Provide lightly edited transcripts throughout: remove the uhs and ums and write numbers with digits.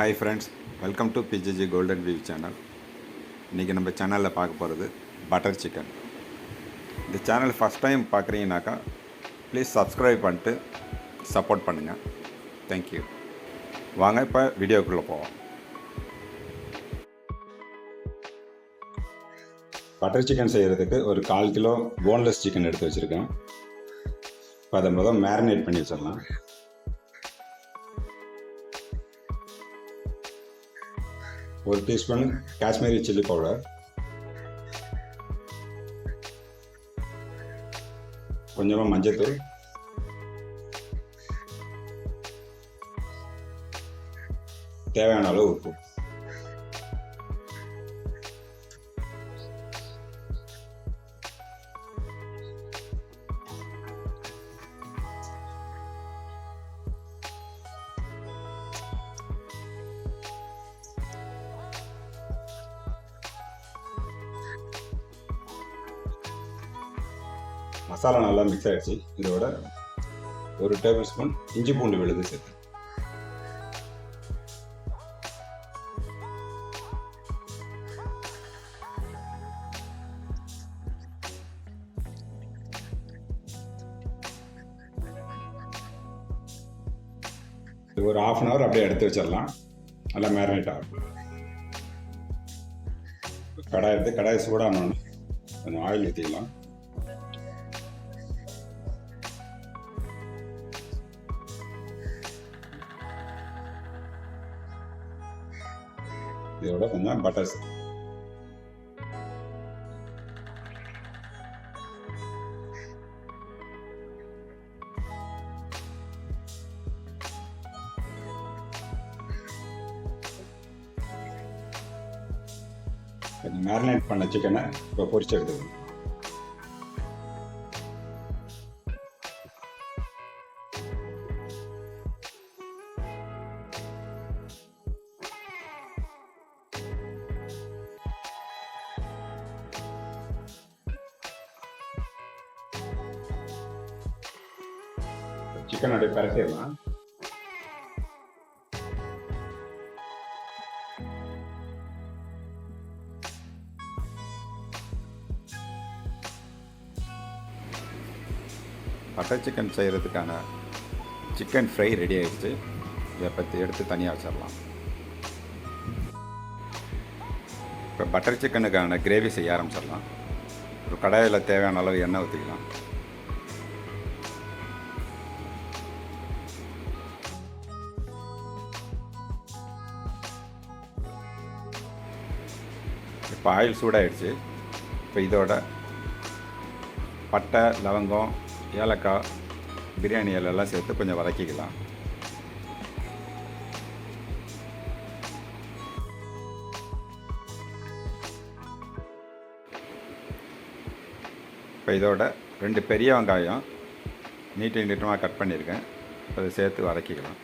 Hi friends, welcome to BGG golden view channel. இன்றைக்கி நம்ம சேனலில் பார்க்க போகிறது பட்டர் சிக்கன். இந்த சேனல் ஃபஸ்ட் டைம் பார்க்குறீங்கனாக்கா ப்ளீஸ் சப்ஸ்கிரைப் பண்ணிட்டு சப்போர்ட் பண்ணுங்கள். தேங்க்யூ. வாங்க இப்போ வீடியோக்குள்ளே போவோம். பட்டர் சிக்கன் செய்கிறதுக்கு ஒரு 1/4 கிலோ போன்லெஸ் சிக்கன் எடுத்து வச்சுருக்கேன். இப்போ அதை முதல் மேரினேட் பண்ணி வச்சிடலாம். ஒரு டீஸ்பூன் காஷ்மீரி சில்லி பவுடர், கொஞ்சமாக மஞ்சள்தூள், தேவையான அளவு உப்பு. மசாலா நல்லா மிக்ஸ் ஆகிடுச்சு. இதோட ஒரு டேபிள் ஸ்பூன் இஞ்சி பூண்டு விழுது சேர்த்து ஒரு 1/2 அன் ஹவர் அப்படியே எடுத்து வச்சிடலாம். நல்லா மேரினேட் ஆகும். கடாய் சூடானோன்னு கொஞ்சம் ஆயில் ஊற்றிக்கலாம். இதோட கொஞ்சம் பட்டர், மேரினேட் பண்ண சிக்கனை இப்போ பொரிச்சு எடுத்துக்கணும். சிக்கன் அப்படியே பரட்டிடலாம். பட்டர் சிக்கன் செய்கிறதுக்கான சிக்கன் ஃப்ரை ரெடி ஆகிடுச்சு. இதை பற்றி எடுத்து தனியாக வச்சிடலாம். இப்போ பட்டர் சிக்கனுக்கான கிரேவி செய்ய ஆரம்பிச்சிடலாம். ஒரு கடாயில் தேவையான அளவு எண்ணெய் ஊற்றிக்கலாம். இப்போ ஆயில் சூடாகிடுச்சு. இப்போ இதோட பட்டை, லவங்கம், ஏலக்காய், பிரியாணி இலையெல்லாம் சேர்த்து கொஞ்சம் வதக்கிக்கலாம். இப்போ இதோட 2 பெரிய வெங்காயம் நீட்டமாக கட் பண்ணியிருக்கேன். அதை சேர்த்து வதக்கிக்கலாம்.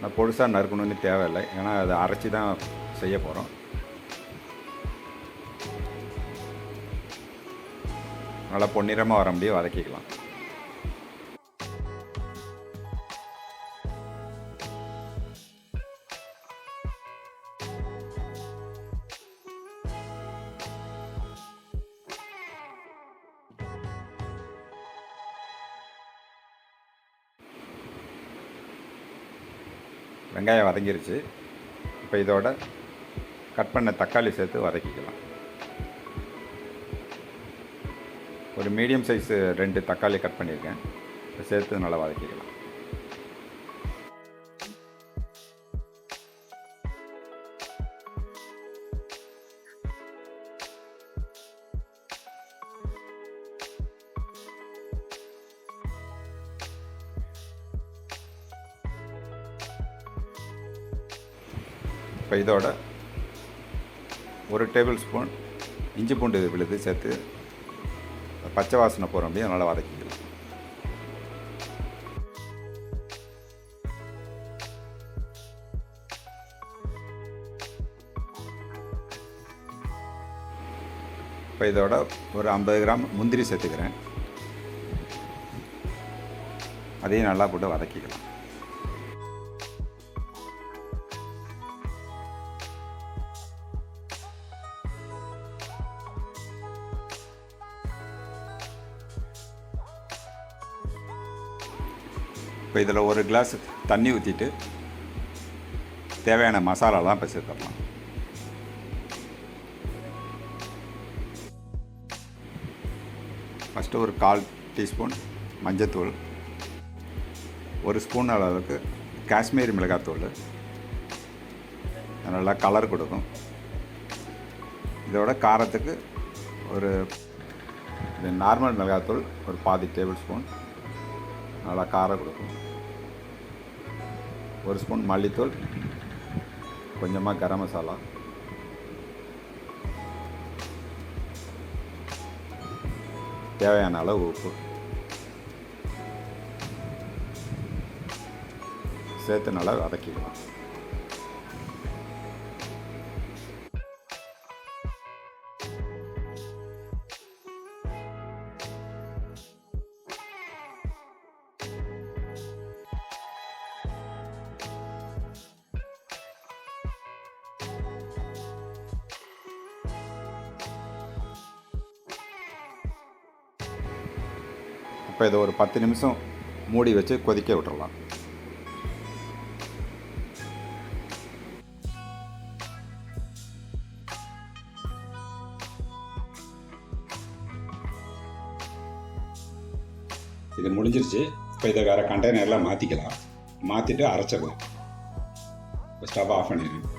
நான் பொடுசாக நறுக்கணும்னு தேவையில்லை, ஏன்னா அதை அரைச்சி தான் செய்ய போகிறோம். நல்லா பொன்னிறமாக வர முடியும் வதக்கிக்கலாம். வெங்காயம் வதங்கிருச்சு. இப்போ இதோட கட் பண்ண தக்காளி சேர்த்து வதக்கிக்கலாம். ஒரு மீடியம் சைஸு 2 தக்காளி கட் பண்ணியிருக்கேன். சேர்த்து நல்லா வதக்கிக்கலாம். இப்போ இதோட ஒரு டேபிள் ஸ்பூன் இஞ்சி பூண்டு விழுது சேர்த்து பச்சை வாசனை போகிற அப்படியே நல்லா வதக்கிக்கலாம். இப்போ இதோட ஒரு 50 கிராம் முந்திரி சேர்த்துக்கிறேன். அதையும் நல்லா போட்டு வதக்கிக்கலாம். இப்போ இதில் ஒரு கிளாஸ் தண்ணி ஊற்றிட்டு தேவையான மசாலாலாம் இப்போ சேர்த்துடலாம். ஃபஸ்ட்டு ஒரு 1/4 டீஸ்பூன் மஞ்சத்தூள், 1 ஸ்பூன் அளவுக்கு காஷ்மீரி மிளகாத்தூள், நல்லா கலர் கொடுக்கும். இதோட காரத்துக்கு ஒரு நார்மல் மிளகாத்தூள் ஒரு 1/4 டேபிள் ஸ்பூன் நல்லா காரம் கொடுக்கும். 1 ஸ்பூன் மல்லித்தூள், கொஞ்சமாக கரம் மசாலா, தேவையான அளவு உப்பு சேர்த்து நல்லா வதக்கிக்கலாம். இப்போ இதை ஒரு 10 நிமிஷம் மூடி வச்சு கொதிக்க விட்டுறலாம். இது முடிஞ்சிருச்சு. இப்போ இதை வேறு கண்டெய்னரில் மாற்றிக்கலாம். மாற்றிட்டு அரைச்சிடலாம். இப்போ ஸ்டவ் ஆஃப் பண்ணிடுங்க.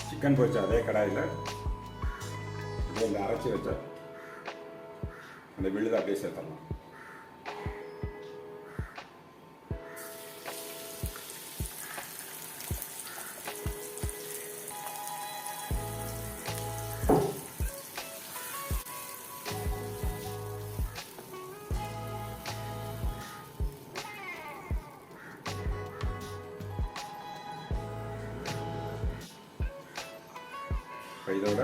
சிக்கன் பொரிச்ச அதே கடாயில் இந்த அரைச்சி வச்ச அந்த விழுதை அப்படியே சேர்த்தலாம். இப்போ இதோட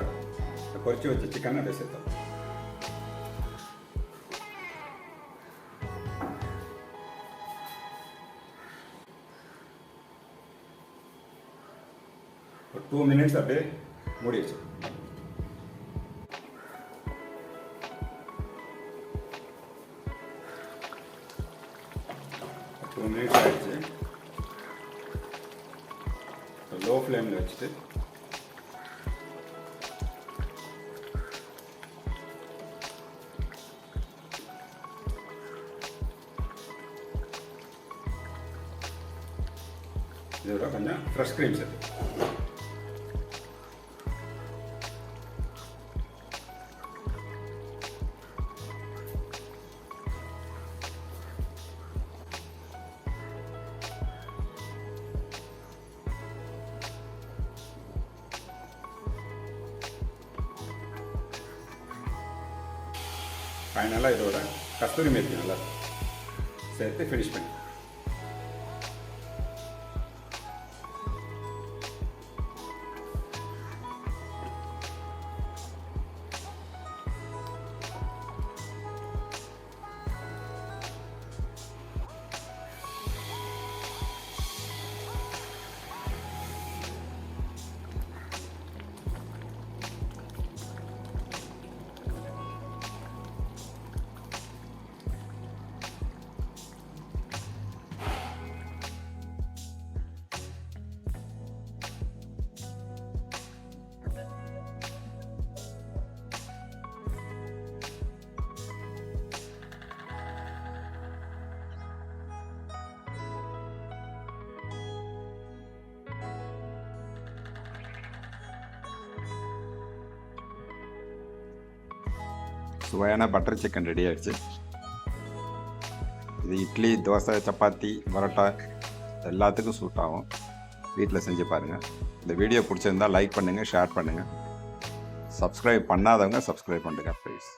பொரிச்சு வச்ச சிக்கன் அப்படியே சேர்த்தோம். ஒரு 2 மினிட்ஸ் அப்படியே மூடி வச்சு. டூ மினிட்ஸ் ஆகிடுச்சு. லோ ஃப்ளேமில் வச்சுட்டு இதோட கொஞ்சம் ஃப்ரெஷ் க்ரீம் சேர்த்து ஃபைனலாக இதோட கஸ்தூரி மேத்தி நல்லா சேர்த்து ஃபினிஷ் பண்ணி சுவையான பட்டர் சிக்கன் ரெடி ஆகிடுச்சு. இது இட்லி, தோசை, சப்பாத்தி, பரோட்டா எல்லாத்துக்கும் சூட் ஆகும். வீட்டில் செஞ்சு பாருங்கள். இந்த வீடியோ பிடிச்சிருந்தால் லைக் பண்ணுங்கள், ஷேர் பண்ணுங்கள். சப்ஸ்கிரைப் பண்ணாதவங்க சப்ஸ்கிரைப் பண்ணுங்கள் ப்ளீஸ்.